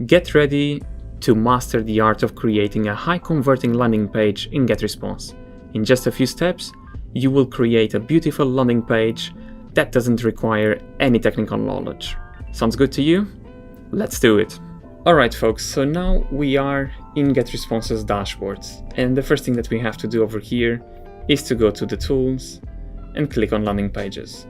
Get ready to master the art of creating a high converting landing page in GetResponse. In just a few steps, you will create a beautiful landing page that doesn't require any technical knowledge. Sounds good to you? Let's do it. Alright folks, so now we are in GetResponse's dashboard, and the first thing that we have to do over here is to go to the tools and click on landing pages.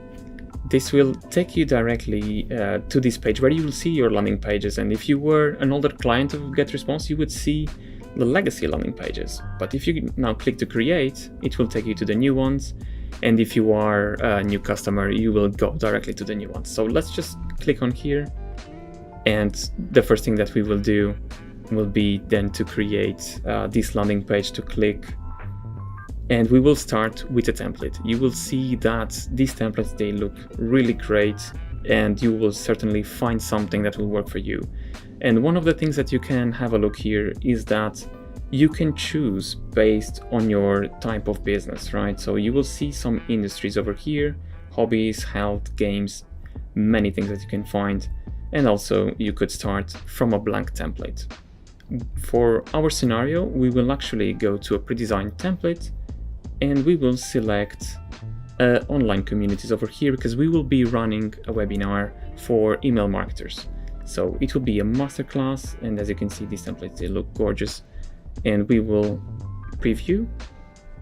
This will take you directly to this page where you will see your landing pages, and if you were an older client of GetResponse, you would see the legacy landing pages. But if you now click to create, it will take you to the new ones, and if you are a new customer, you will go directly to the new ones. So let's just click on here, and the first thing that we will do will be then to create this landing page to click. And we will start with a template. You will see that these templates, they look really great, and you will certainly find something that will work for you. And one of the things that you can have a look here is that you can choose based on your type of business, right? So you will see some industries over here, hobbies, health, games, many things that you can find. And also you could start from a blank template. For our scenario, we will actually go to a pre-designed template, and we will select online communities over here, because we will be running a webinar for email marketers. So it will be a masterclass, and as you can see, these templates, they look gorgeous, and we will preview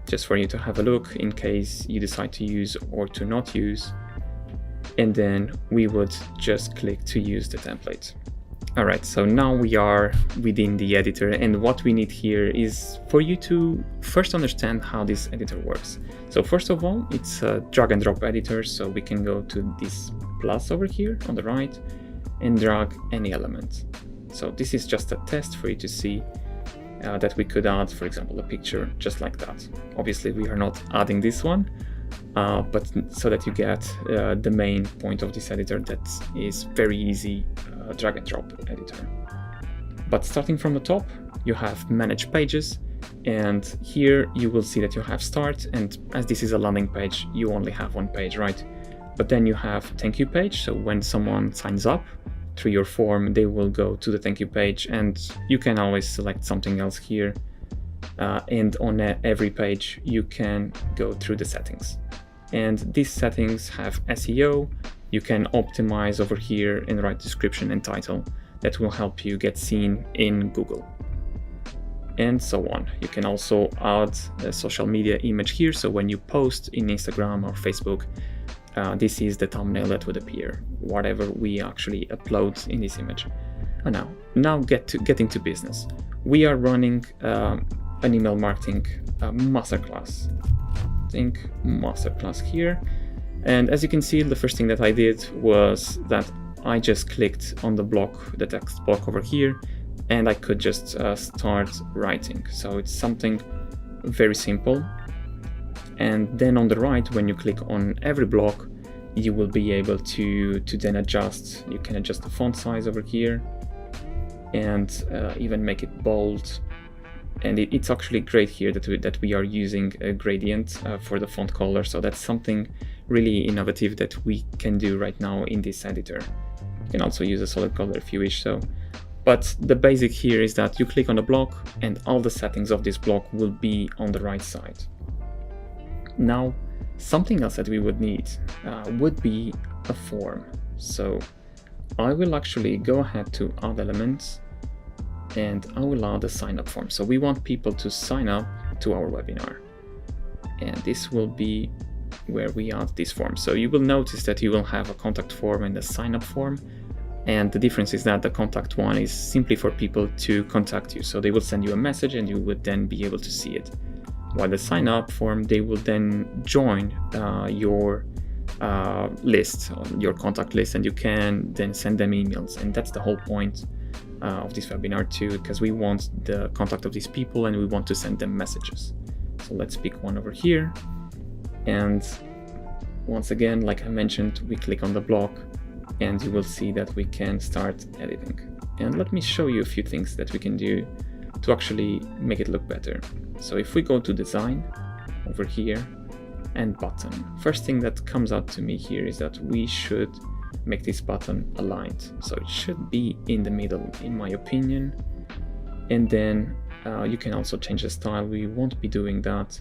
just for you to have a look in case you decide to use or to not use, and then we would just click to use the template. Alright, so now we are within the editor, and what we need here is for you to first understand how this editor works. So first of all, it's a drag and drop editor, so we can go to this plus over here on the right and drag any element. So this is just a test for you to see that we could add, for example, a picture just like that. Obviously we are not adding this one, but so that you get the main point of this editor, that is very easy drag and drop editor. But starting from the top, you have manage pages, and here you will see that you have start, and as this is a landing page, you only have one page, right? But then you have thank you page, so when someone signs up through your form, they will go to the thank you page, and you can always select something else here, and on every page you can go through the settings. And these settings have SEO. You can optimize over here and write description and title that will help you get seen in Google, and so on. You can also add a social media image here, so when you post in Instagram or Facebook, this is the thumbnail that would appear, whatever we actually upload in this image. And now getting to business. We are running an email marketing masterclass. Masterclass here, and as you can see, the first thing that I did was that I just clicked on the block, the text block over here, and I could just start writing. So it's something very simple. And then on the right, when you click on every block, you will be able to then adjust. You can adjust the font size over here, and even make it bold. And it's actually great here that we are using a gradient for the font color, so that's something really innovative that we can do right now in this editor. You can also use a solid color if you wish so. But the basic here is that you click on a block, and all the settings of this block will be on the right side. Now, something else that we would need would be a form. So I will actually go ahead to add elements, and I will add a sign up form. So we want people to sign up to our webinar, and this will be where we add this form. So you will notice that you will have a contact form and a sign up form, and the difference is that the contact one is simply for people to contact you, so they will send you a message and you would then be able to see it, while the sign up form, they will then join your list, your contact list, and you can then send them emails. And that's the whole point of this webinar too, because we want the contact of these people and we want to send them messages. So let's pick one over here, and once again, like I mentioned, we click on the block and you will see that we can start editing. And let me show you a few things that we can do to actually make it look better. So if we go to design over here and button, first thing that comes out to me here is that we should make this button aligned. So it should be in the middle, in my opinion. And then you can also change the style. We won't be doing that,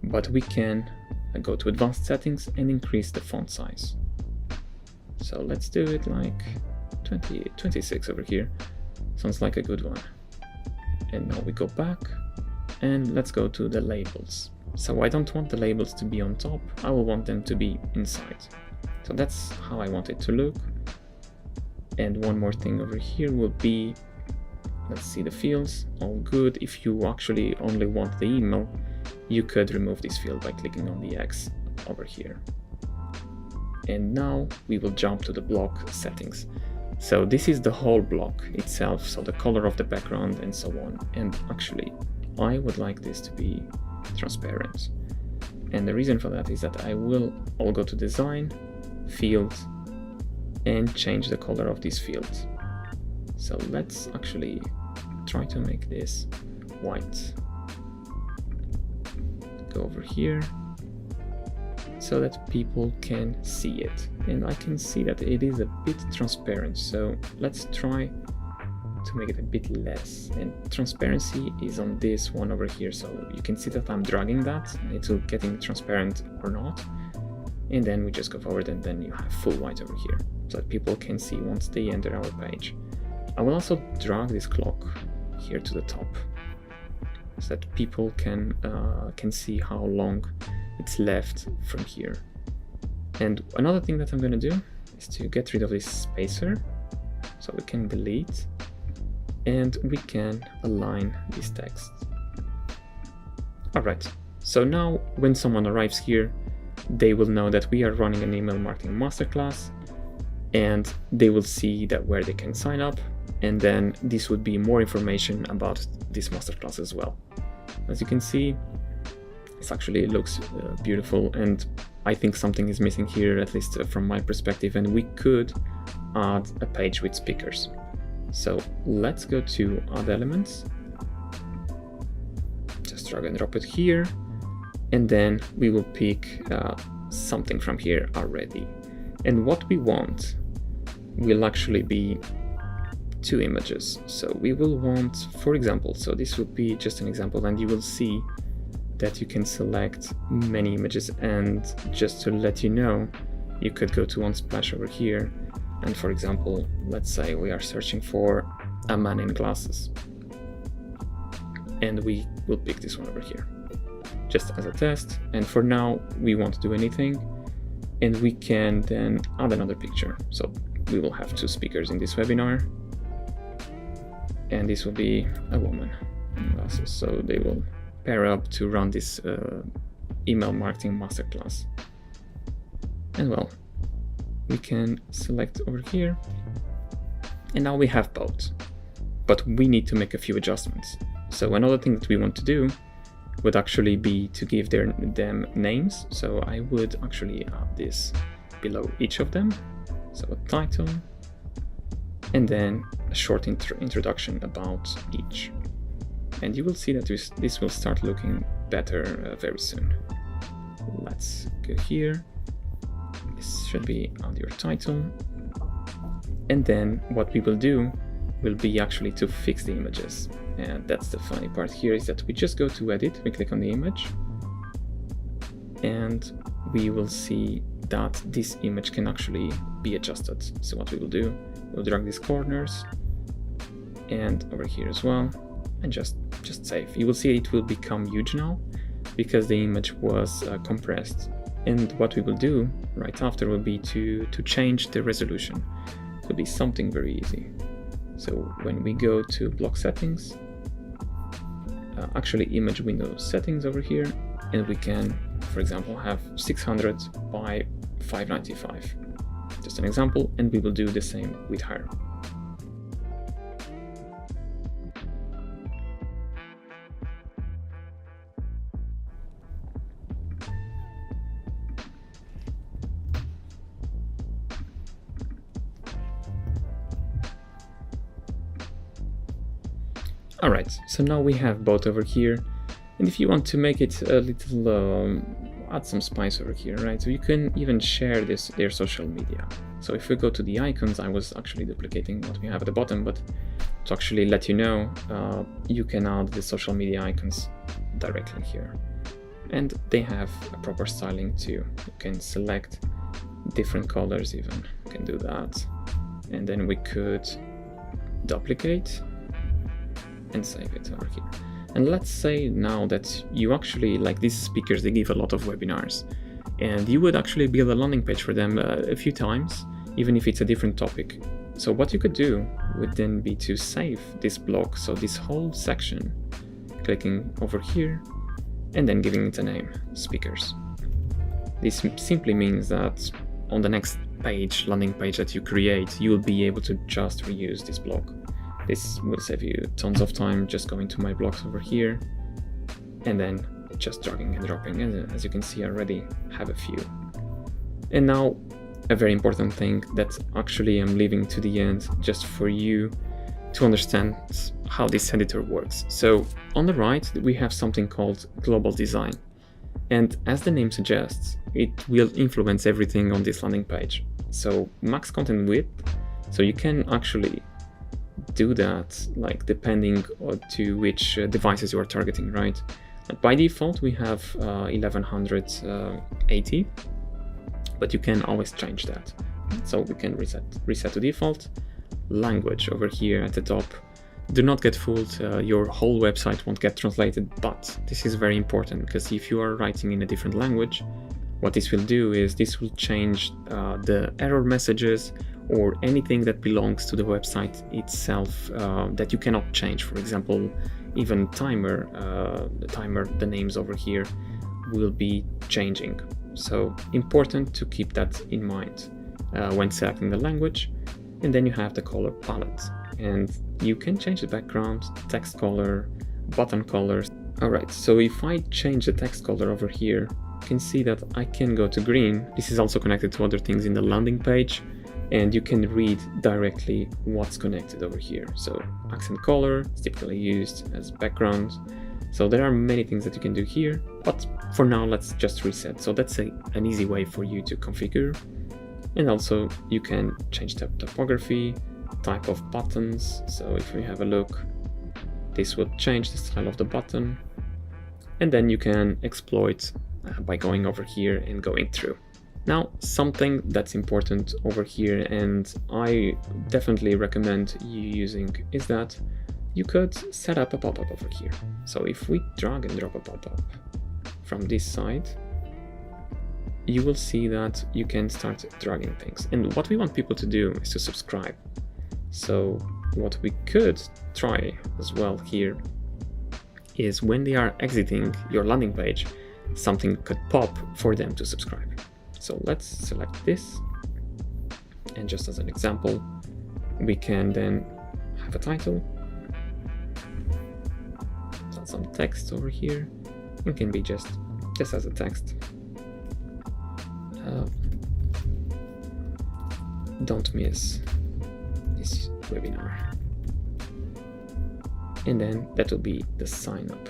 but we can go to advanced settings and increase the font size. So let's do it like 26 over here. Sounds like a good one. And now we go back and let's go to the labels. So I don't want the labels to be on top, I will want them to be inside. So that's how I want it to look. And one more thing over here will be, let's see the fields, all good. If you actually only want the email, you could remove this field by clicking on the X over here. And now we will jump to the block settings. So this is the whole block itself, so the color of the background and so on. And actually, I would like this to be transparent. And the reason for that is that I'll go to design, field, and change the color of these fields. So let's actually try to make this white. Go over here so that people can see it. And I can see that it is a bit transparent. So let's try to make it a bit less. And transparency is on this one over here. So you can see that I'm dragging that. It's getting transparent or not. And then we just go forward and then you have full white over here so that people can see once they enter our page. I will also drag this clock here to the top so that people can see how long it's left from here. And another thing that I'm going to do is to get rid of this spacer, so we can delete and we can align this text. Alright, so now when someone arrives here, they will know that we are running an email marketing masterclass, and they will see that where they can sign up, and then this would be more information about this masterclass as well. As you can see, this actually looks beautiful, and I think something is missing here, at least from my perspective, and we could add a page with speakers. So let's go to add elements, just drag and drop it here, and then we will pick something from here already. And what we want will actually be 2 images. So we will want, for example, so this would be just an example, and you will see that you can select many images. And just to let you know, you could go to Unsplash over here, and for example, let's say we are searching for a man in glasses, and we will pick this one over here just as a test. And for now we won't do anything, and we can then add another picture. So we will have 2 speakers in this webinar, and this will be a woman in glasses, so they will pair up to run this email marketing masterclass. And well, we can select over here, and now we have both, but we need to make a few adjustments. So another thing that we want to do would actually be to give them names. So I would actually add this below each of them, so a title, and then a short introduction about each. And you will see that this will start looking better very soon. Let's go here. This should be on your title. And then what we will do will be actually to fix the images. And that's the funny part here, is that we just go to edit, we click on the image, and we will see that this image can actually be adjusted. So what we will do, we'll drag these corners and over here as well, and just save. You will see it will become huge now because the image was compressed. And what we will do right after will be to change the resolution. It will be something very easy. So when we go to block settings, actually image window settings over here, and we can, for example, have 600 by 595. Just an example, and we will do the same with her. Alright, so now we have both over here, and if you want to make it a little, add some spice over here, right? So you can even share their social media. So if we go to the icons, I was actually duplicating what we have at the bottom, but to actually let you know, you can add the social media icons directly here. And they have a proper styling too. You can select different colors even, you can do that. And then we could duplicate and save it over here. And let's say now that you actually, like these speakers, they give a lot of webinars, and you would actually build a landing page for them a few times, even if it's a different topic. So what you could do would then be to save this block, so this whole section, clicking over here, and then giving it a name, speakers. This simply means that on the next page, landing page that you create, you will be able to just reuse this block. This will save you tons of time just going to my blocks over here and then just dragging and dropping. And as you can see, I already have a few. And now a very important thing that actually I'm leaving to the end just for you to understand how this editor works. So on the right, we have something called global design. And as the name suggests, it will influence everything on this landing page. So max content width, so you can actually do that like depending on to which devices you are targeting, right? By default, we have 1180, but you can always change that. So we can reset to default. Language over here at the top. Do not get fooled, your whole website won't get translated, but this is very important because if you are writing in a different language, what this will do is this will change the error messages or anything that belongs to the website itself that you cannot change. For example, even the names over here will be changing. So important to keep that in mind when selecting the language. And then you have the color palette, and you can change the background, text color, button colors. Alright, so if I change the text color over here, you can see that I can go to green. This is also connected to other things in the landing page, and you can read directly what's connected over here. So accent color is typically used as background. So there are many things that you can do here, but for now, let's just reset. So that's an easy way for you to configure. And also you can change the typography, type of buttons. So if we have a look, this will change the style of the button. And then you can exploit by going over here and going through. Now, something that's important over here, and I definitely recommend you using, is that you could set up a pop-up over here. So if we drag and drop a pop-up from this side, you will see that you can start dragging things. And what we want people to do is to subscribe. So what we could try as well here is when they are exiting your landing page, something could pop for them to subscribe. So let's select this. And just as an example, we can then have a title, add some text over here. It can be just as a text. Don't miss this webinar. And then that will be the sign up.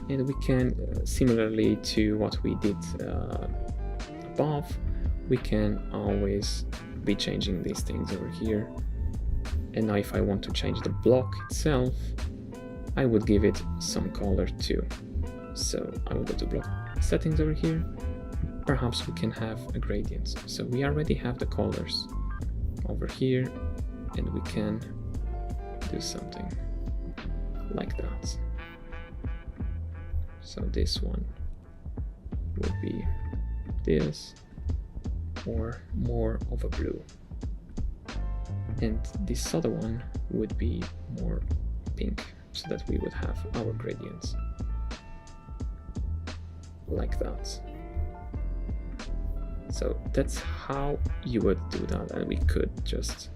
And we can, similarly to what we did above, we can always be changing these things over here. And now if I want to change the block itself, I would give it some color too. So I will go to block settings over here. Perhaps we can have a gradient. So we already have the colors over here, and we can do something like that. So this one would be this, or more of a blue. And this other one would be more pink, so that we would have our gradients like that. So that's how you would do that, and we could just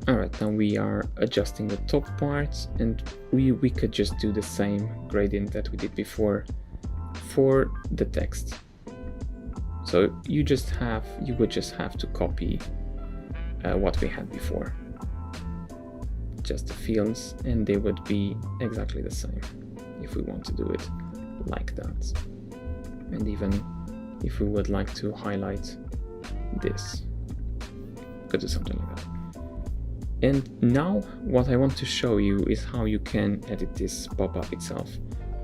alright, now we are adjusting the top part, and we could just do the same gradient that we did before for the text. So you would just have to copy what we had before, just the fields, and they would be exactly the same. if we want to do it like that. And even if we would like to highlight this, could do something like that. And now what I want to show you is how you can edit this pop-up itself.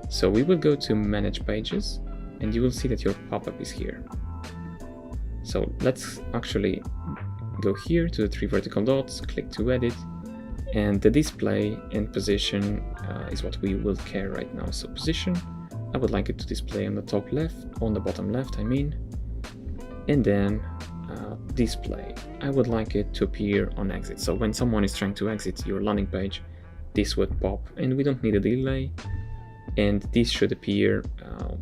So we will go to Manage Pages, and you will see that your pop-up is here. So let's actually go here to the 3 vertical dots, click to edit, and the display and position is what we will care right now. So position, I would like it to display on the top left, on the bottom left, I mean, and then display, I would like it to appear on exit. So when someone is trying to exit your landing page, this would pop, and we don't need a delay, and this should appear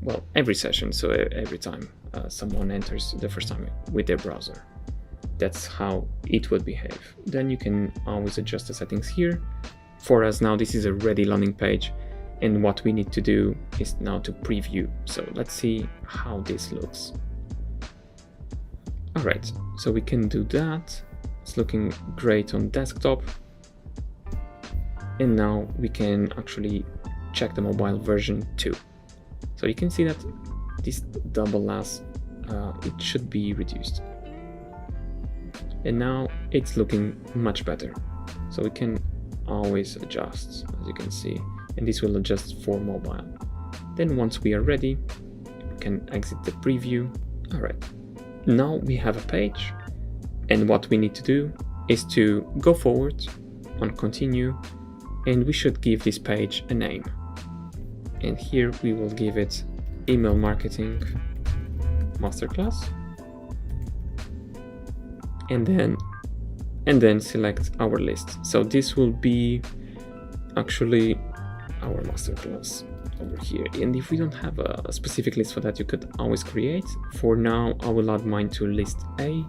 well, every session, so every time someone enters the first time with their browser. That's how it would behave. Then you can always adjust the settings here. For us now, this is a ready landing page, and what we need to do is now to preview. So let's see how this looks. All right, so we can do that. It's looking great on desktop. And now we can actually check the mobile version too. So you can see that this double S, it should be reduced. And now it's looking much better. So we can always adjust, as you can see, and this will adjust for mobile. Then once we are ready, we can exit the preview. All right, now we have a page, and what we need to do is to go forward on continue, and we should give this page a name. And here we will give it Email Marketing Masterclass, and then select our list. So this will be actually our masterclass over here. And if we don't have a specific list for that, you could always create. For now, I will add mine to list A.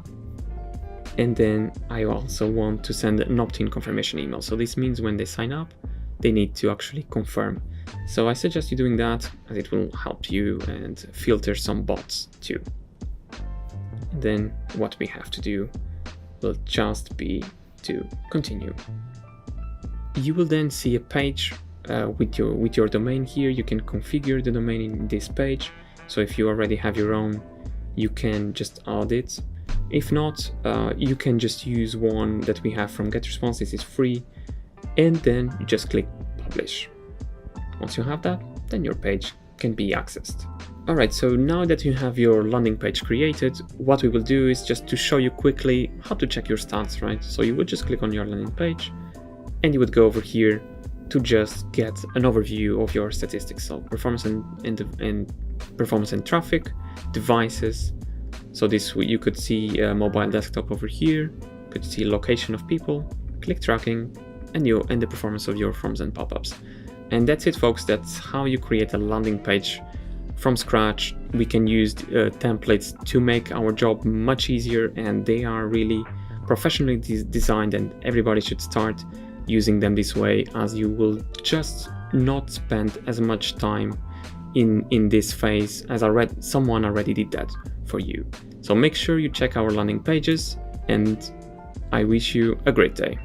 And then I also want to send an opt-in confirmation email. So this means when they sign up, they need to actually confirm. So I suggest you doing that, as it will help you and filter some bots too. And then what we have to do will just be to continue. You will then see a page with your domain here. You can configure the domain in this page. So if you already have your own, you can just add it. If not, you can just use one that we have from GetResponse. This is free, and then you just click publish. Once you have that, then your page can be accessed. Alright, so now that you have your landing page created, what we will do is just to show you quickly how to check your stats, right? So you would just click on your landing page, and you would go over here to just get an overview of your statistics. So performance and performance and traffic, devices. So this you could see mobile desktop over here, you could see location of people, click tracking, and the performance of your forms and pop-ups. And that's it, folks. That's how you create a landing page from scratch. We can use templates to make our job much easier, and they are really professionally designed, and everybody should start using them this way, as you will just not spend as much time in this phase as someone already did that for you. So make sure you check our landing pages, and I wish you a great day.